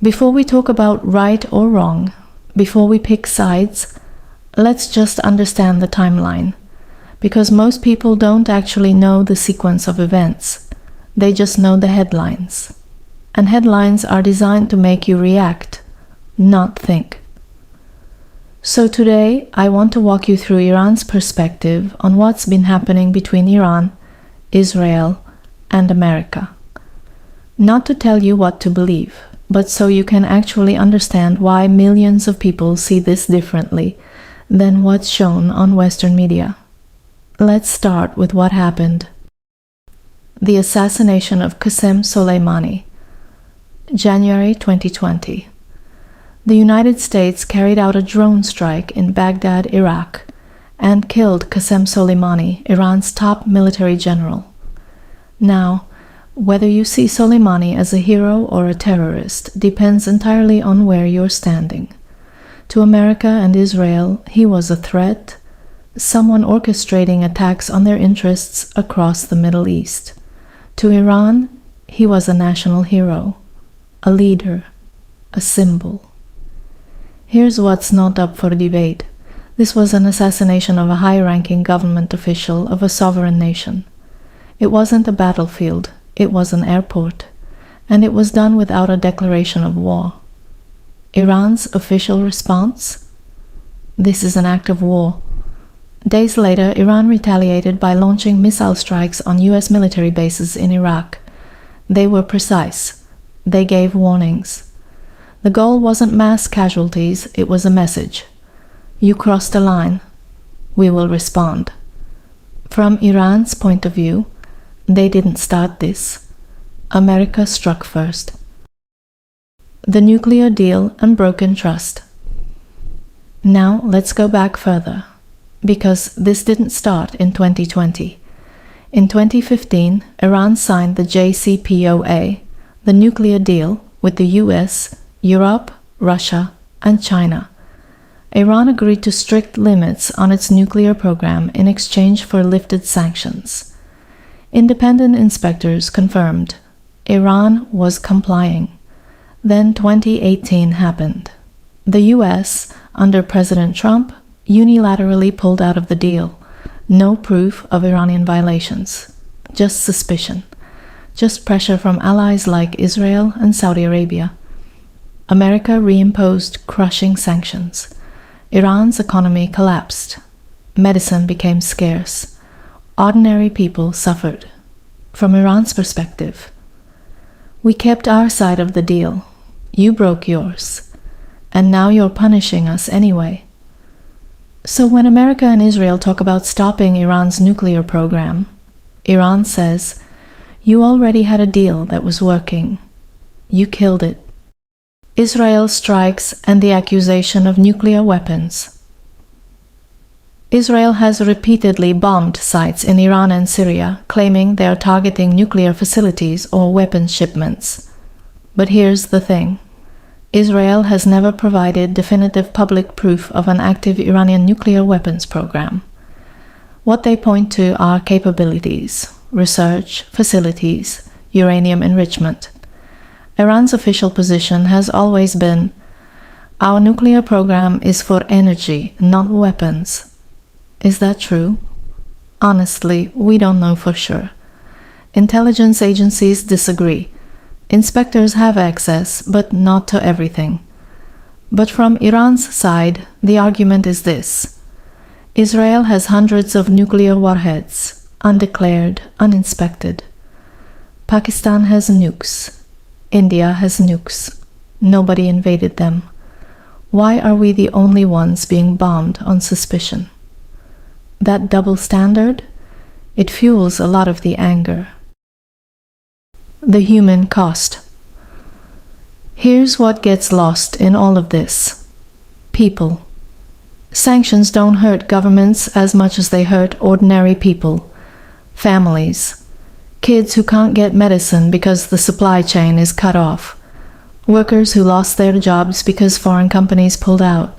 Before we talk about right or wrong, before we pick sides, let's just understand the timeline. Because most people don't actually know the sequence of events. They just know the headlines. And headlines are designed to make you react, not think. So today, I want to walk you through Iran's perspective on what's been happening between Iran, Israel, and America. Not to tell you what to believe, but so you can actually understand why millions of people see this differently than what's shown on Western media. Let's start with what happened. The assassination of Qasem Soleimani, January 2020. The United States carried out a drone strike in Baghdad, Iraq, and killed Qasem Soleimani, Iran's top military general. Now, whether you see Soleimani as a hero or a terrorist depends entirely on where you're standing. To America and Israel, he was a threat, someone orchestrating attacks on their interests across the Middle East. To Iran, he was a national hero, a leader, a symbol. Here's what's not up for debate. This was an assassination of a high-ranking government official of a sovereign nation. It wasn't a battlefield, it was an airport, and it was done without a declaration of war. Iran's official response? This is an act of war. Days later, Iran retaliated by launching missile strikes on US military bases in Iraq. They were precise. They gave warnings. The goal wasn't mass casualties, it was a message. You crossed a line. We will respond. From Iran's point of view, they didn't start this. America struck first. The nuclear deal and broken trust. Now let's go back further, because this didn't start in 2020. In 2015, Iran signed the JCPOA, the nuclear deal with the US, Europe, Russia, and China. Iran agreed to strict limits on its nuclear program in exchange for lifted sanctions. Independent inspectors confirmed Iran was complying. Then 2018 happened. The US, under President Trump, unilaterally pulled out of the deal. No proof of Iranian violations. Just suspicion. Just pressure from allies like Israel and Saudi Arabia. America reimposed crushing sanctions. Iran's economy collapsed. Medicine became scarce. Ordinary people suffered. From Iran's perspective, we kept our side of the deal. You broke yours. And now you're punishing us anyway. So when America and Israel talk about stopping Iran's nuclear program, Iran says, you already had a deal that was working. You killed it. Israel strikes and the accusation of nuclear weapons. Israel has repeatedly bombed sites in Iran and Syria, claiming they are targeting nuclear facilities or weapons shipments. But here's the thing. Israel has never provided definitive public proof of an active Iranian nuclear weapons program. What they point to are capabilities, research, facilities, uranium enrichment. Iran's official position has always been, our nuclear program is for energy, not weapons. Is that true? Honestly, we don't know for sure. Intelligence agencies disagree. Inspectors have access, but not to everything. But from Iran's side, the argument is this. Israel has hundreds of nuclear warheads, undeclared, uninspected. Pakistan has nukes. India has nukes. Nobody invaded them. Why are we the only ones being bombed on suspicion? That double standard? It fuels a lot of the anger. The human cost. Here's what gets lost in all of this. People. Sanctions don't hurt governments as much as they hurt ordinary people. Families. Kids who can't get medicine because the supply chain is cut off. Workers who lost their jobs because foreign companies pulled out.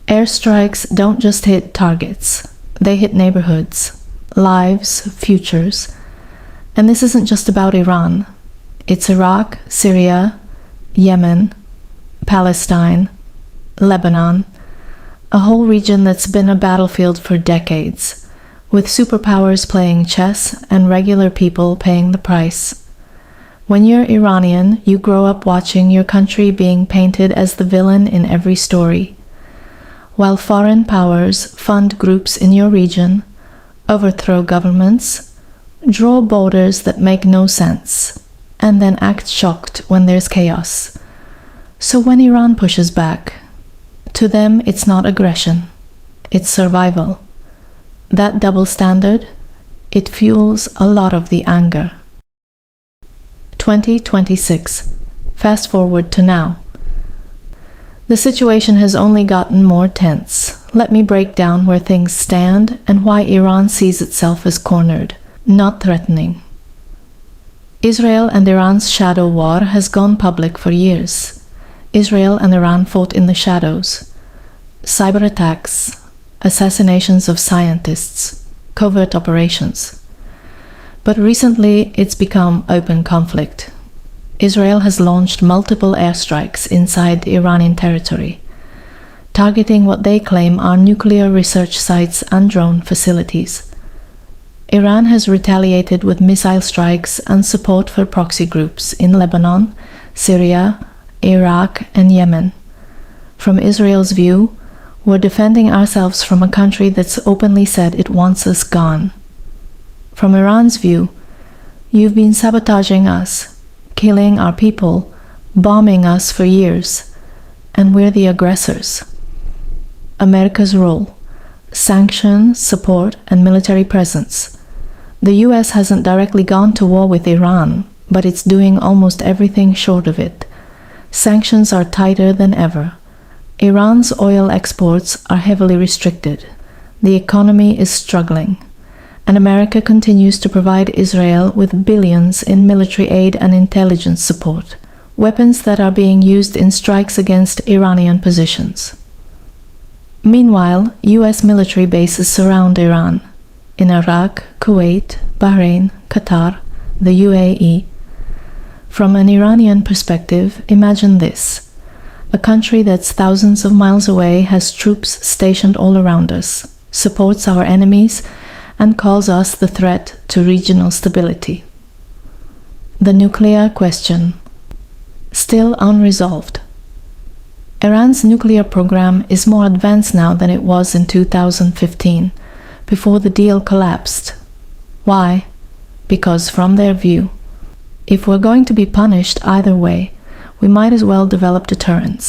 Airstrikes don't just hit targets. They hit neighborhoods, lives, futures. And this isn't just about Iran. It's Iraq, Syria, Yemen, Palestine, Lebanon, a whole region that's been a battlefield for decades, with superpowers playing chess and regular people paying the price. When you're Iranian, you grow up watching your country being painted as the villain in every story, while foreign powers fund groups in your region, overthrow governments, draw borders that make no sense, and then act shocked when there's chaos. So when Iran pushes back, to them it's not aggression, it's survival. That double standard, it fuels a lot of the anger. 2026. Fast forward to now. The situation has only gotten more tense. Let me break down where things stand and why Iran sees itself as cornered, not threatening. Israel and Iran's shadow war has gone public for years. Israel and Iran fought in the shadows. Cyber attacks, assassinations of scientists, covert operations. But recently it's become open conflict. Israel has launched multiple airstrikes inside Iranian territory, targeting what they claim are nuclear research sites and drone facilities. Iran has retaliated with missile strikes and support for proxy groups in Lebanon, Syria, Iraq, and Yemen. From Israel's view, we're defending ourselves from a country that's openly said it wants us gone. From Iran's view, you've been sabotaging us, killing our people, bombing us for years, and we're the aggressors. America's role: sanctions, support, and military presence. The US hasn't directly gone to war with Iran, but it's doing almost everything short of it. Sanctions are tighter than ever. Iran's oil exports are heavily restricted. The economy is struggling. And America continues to provide Israel with billions in military aid and intelligence support, weapons that are being used in strikes against Iranian positions. Meanwhile, US military bases surround Iran in Iraq, Kuwait, Bahrain, Qatar, the UAE. From an Iranian perspective, imagine this: a country that's thousands of miles away has troops stationed all around us, supports our enemies, and calls us the threat to regional stability. The nuclear question, still unresolved. Iran's nuclear program is more advanced now than it was in 2015, before the deal collapsed. Why? Because from their view, if we're going to be punished either way, we might as well develop deterrence.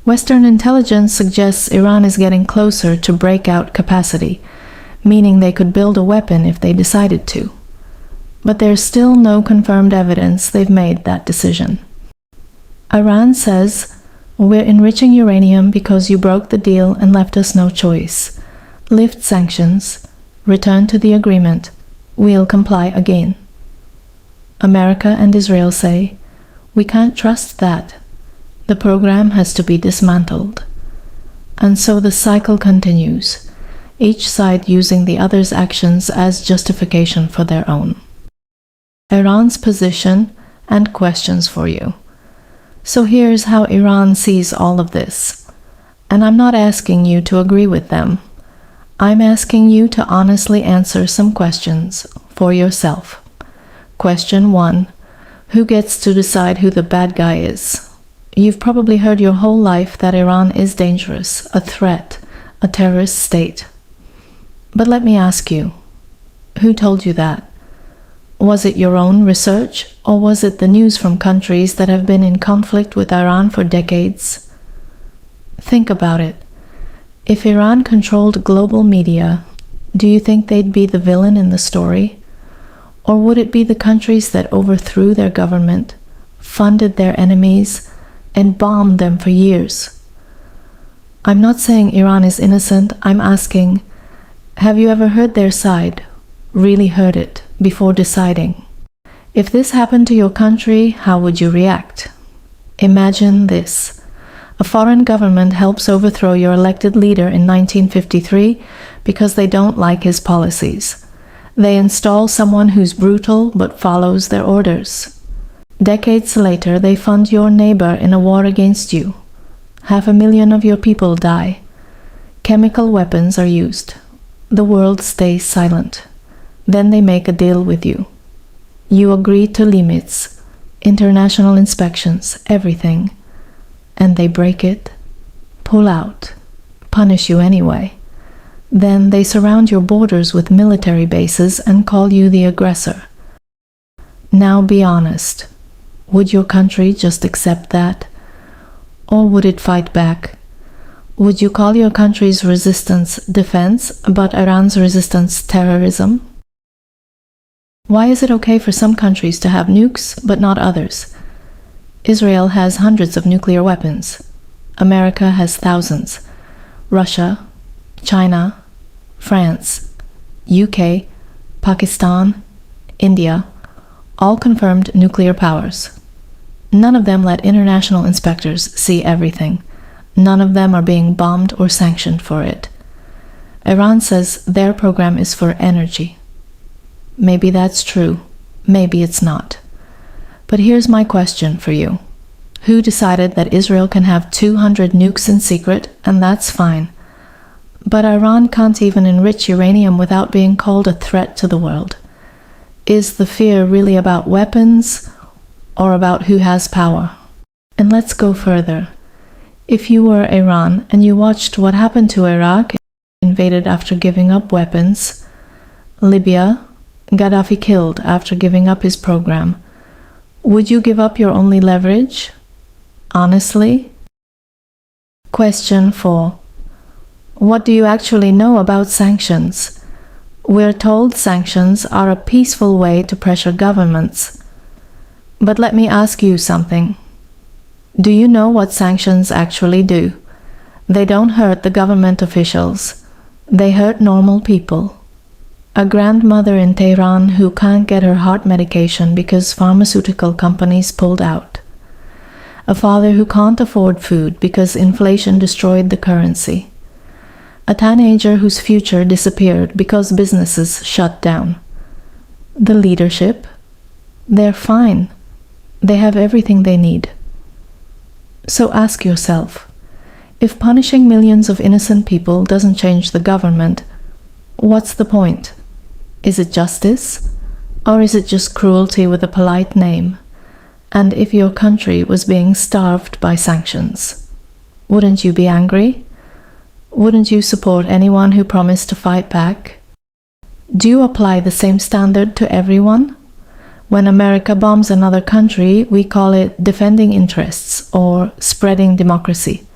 Western intelligence suggests Iran is getting closer to breakout capacity, meaning they could build a weapon if they decided to. But there's still no confirmed evidence they've made that decision. Iran says, "We're enriching uranium because you broke the deal and left us no choice. Lift sanctions, return to the agreement, we'll comply again." America and Israel say, "We can't trust that. The program has to be dismantled." And so the cycle continues, each side using the other's actions as justification for their own. Iran's position and questions for you. So here's how Iran sees all of this. And I'm not asking you to agree with them. I'm asking you to honestly answer some questions for yourself. Question 1. Who gets to decide who the bad guy is? You've probably heard your whole life that Iran is dangerous, a threat, a terrorist state. But let me ask you, who told you that? Was it your own research, or was it the news from countries that have been in conflict with Iran for decades? Think about it. If Iran controlled global media, do you think they'd be the villain in the story? Or would it be the countries that overthrew their government, funded their enemies, and bombed them for years? I'm not saying Iran is innocent. I'm asking, have you ever heard their side, really heard it, before deciding? If this happened to your country, how would you react? Imagine this. A foreign government helps overthrow your elected leader in 1953 because they don't like his policies. They install someone who's brutal but follows their orders. Decades later, they fund your neighbor in a war against you. 500,000 of your people die. Chemical weapons are used. The world stays silent. Then they make a deal with you. You agree to limits, international inspections, everything. And they break it, pull out, punish you anyway. Then they surround your borders with military bases and call you the aggressor. Now be honest. Would your country just accept that? Or would it fight back? Would you call your country's resistance defense, but Iran's resistance terrorism? Why is it okay for some countries to have nukes, but not others? Israel has hundreds of nuclear weapons. America has thousands. Russia, China, France, UK, Pakistan, India, all confirmed nuclear powers. None of them let international inspectors see everything. None of them are being bombed or sanctioned for it. Iran says their program is for energy. Maybe that's true. Maybe it's not. But here's my question for you. Who decided that Israel can have 200 nukes in secret, and that's fine? But Iran can't even enrich uranium without being called a threat to the world. Is the fear really about weapons or about who has power? And let's go further. If you were Iran and you watched what happened to Iraq, invaded after giving up weapons, Libya, Gaddafi killed after giving up his program, would you give up your only leverage? Honestly? Question 4. What do you actually know about sanctions? We're told sanctions are a peaceful way to pressure governments. But let me ask you something. Do you know what sanctions actually do? They don't hurt the government officials. They hurt normal people. A grandmother in Tehran who can't get her heart medication because pharmaceutical companies pulled out. A father who can't afford food because inflation destroyed the currency. A teenager whose future disappeared because businesses shut down. The leadership? They're fine. They have everything they need. So ask yourself, if punishing millions of innocent people doesn't change the government, what's the point? Is it justice? Or is it just cruelty with a polite name? And if your country was being starved by sanctions, wouldn't you be angry? Wouldn't you support anyone who promised to fight back? Do you apply the same standard to everyone? When America bombs another country, we call it defending interests or spreading democracy.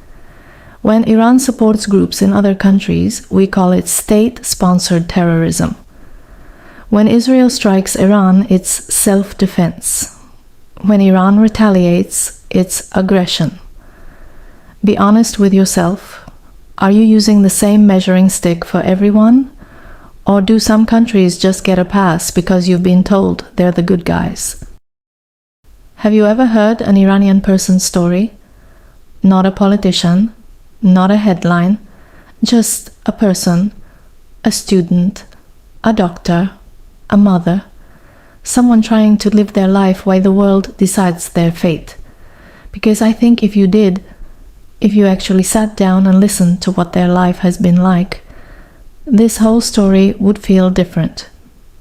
When Iran supports groups in other countries, we call it state-sponsored terrorism. When Israel strikes Iran, it's self-defense. When Iran retaliates, it's aggression. Be honest with yourself. Are you using the same measuring stick for everyone? Or do some countries just get a pass because you've been told they're the good guys? Have you ever heard an Iranian person's story? Not a politician, not a headline, just a person, a student, a doctor, a mother, someone trying to live their life while the world decides their fate. Because I think if you did, if you actually sat down and listened to what their life has been like, this whole story would feel different.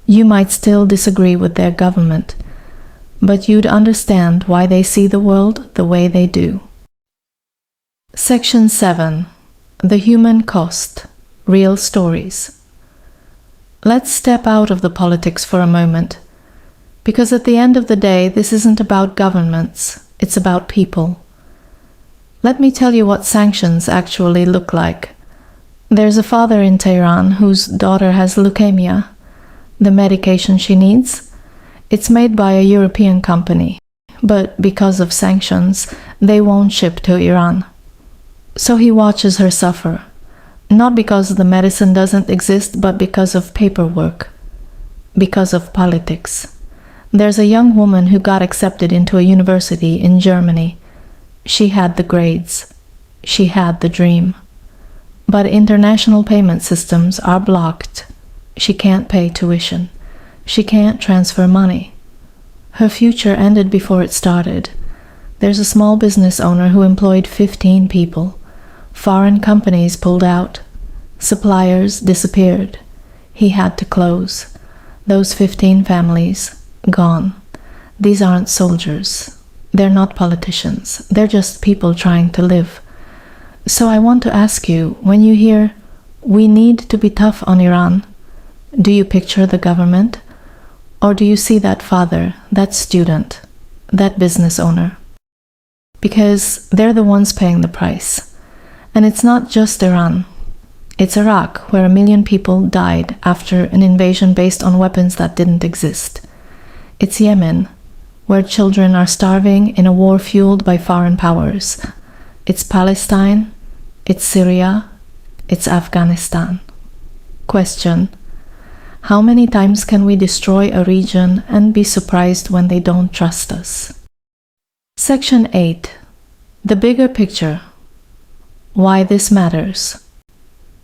You might still disagree with their government, but you'd understand why they see the world the way they do. Section 7. The Human Cost. Real Stories. Let's step out of the politics for a moment, because at the end of the day, this isn't about governments, it's about people. Let me tell you what sanctions actually look like. There's a father in Tehran whose daughter has leukemia. The medication she needs? It's made by a European company, but because of sanctions, they won't ship to Iran. So he watches her suffer, not because the medicine doesn't exist, but because of paperwork, because of politics. There's a young woman who got accepted into a university in Germany. She had the grades. She had the dream. But international payment systems are blocked. She can't pay tuition. She can't transfer money. Her future ended before it started. There's a small business owner who employed 15 people. Foreign companies pulled out. Suppliers disappeared. He had to close. Those 15 families, gone. These aren't soldiers. They're not politicians. They're just people trying to live. So I want to ask you, when you hear, "We need to be tough on Iran," do you picture the government? Or do you see that father, that student, that business owner? Because they're the ones paying the price. And it's not just Iran. It's Iraq, where 1 million people died after an invasion based on weapons that didn't exist. It's Yemen, where children are starving in a war fueled by foreign powers. It's Palestine, it's Syria, it's Afghanistan. Question: how many times can we destroy a region and be surprised when they don't trust us? Section 8. The bigger picture. Why this matters.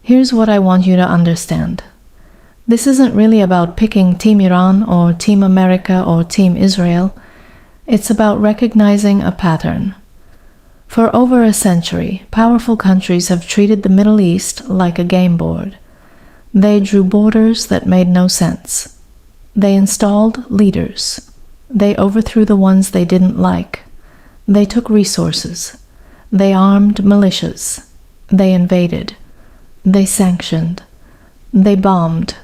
Here's what I want you to understand. This isn't really about picking Team Iran or Team America or Team Israel. It's about recognizing a pattern. For over a century, powerful countries have treated the Middle East like a game board. They drew borders that made no sense. They installed leaders. They overthrew the ones they didn't like. They took resources. They armed militias. They invaded. They sanctioned. They bombed.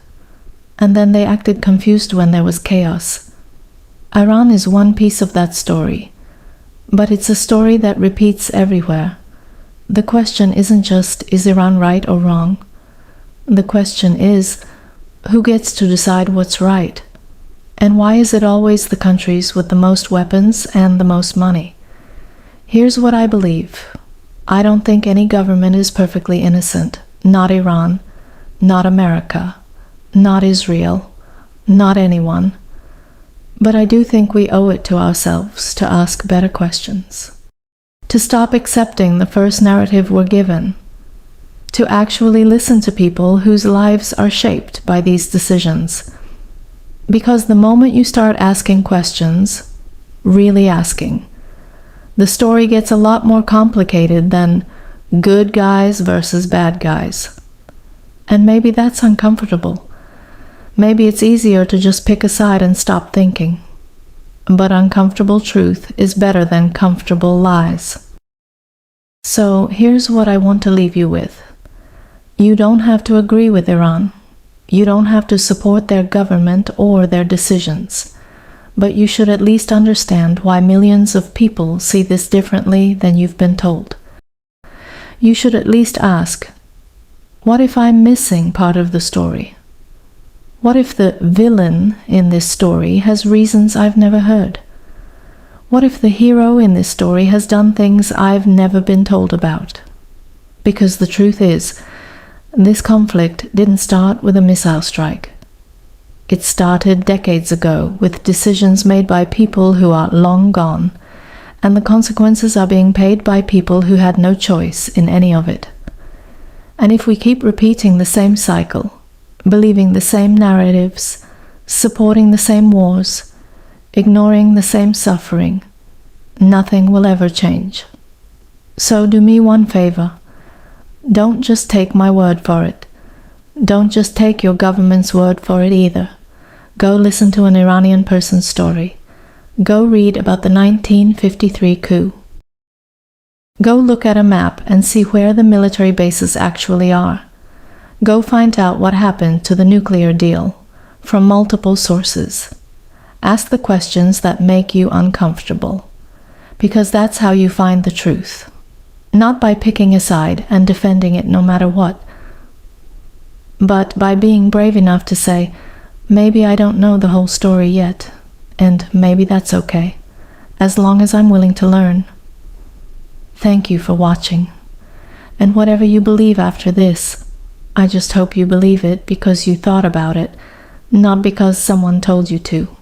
And then they acted confused when there was chaos. Iran is one piece of that story. But it's a story that repeats everywhere. The question isn't just, is Iran right or wrong? The question is, who gets to decide what's right? And why is it always the countries with the most weapons and the most money? Here's what I believe. I don't think any government is perfectly innocent. Not Iran, not America, not Israel, not anyone. But I do think we owe it to ourselves to ask better questions. To stop accepting the first narrative we're given. To actually listen to people whose lives are shaped by these decisions. Because the moment you start asking questions, really asking, the story gets a lot more complicated than good guys versus bad guys. And maybe that's uncomfortable. Maybe it's easier to just pick a side and stop thinking. But uncomfortable truth is better than comfortable lies. So here's what I want to leave you with. You don't have to agree with Iran. You don't have to support their government or their decisions. But you should at least understand why millions of people see this differently than you've been told. You should at least ask, what if I'm missing part of the story? What if the villain in this story has reasons I've never heard? What if the hero in this story has done things I've never been told about? Because the truth is, this conflict didn't start with a missile strike. It started decades ago with decisions made by people who are long gone, and the consequences are being paid by people who had no choice in any of it. And if we keep repeating the same cycle, believing the same narratives, supporting the same wars, ignoring the same suffering, nothing will ever change. So do me one favor. Don't just take my word for it. Don't just take your government's word for it either. Go listen to an Iranian person's story. Go read about the 1953 coup. Go look at a map and see where the military bases actually are. Go find out what happened to the nuclear deal from multiple sources. Ask the questions that make you uncomfortable, because that's how you find the truth. Not by picking a side and defending it no matter what, but by being brave enough to say, maybe I don't know the whole story yet, and maybe that's okay, as long as I'm willing to learn. Thank you for watching. And whatever you believe after this, I just hope you believe it because you thought about it, not because someone told you to.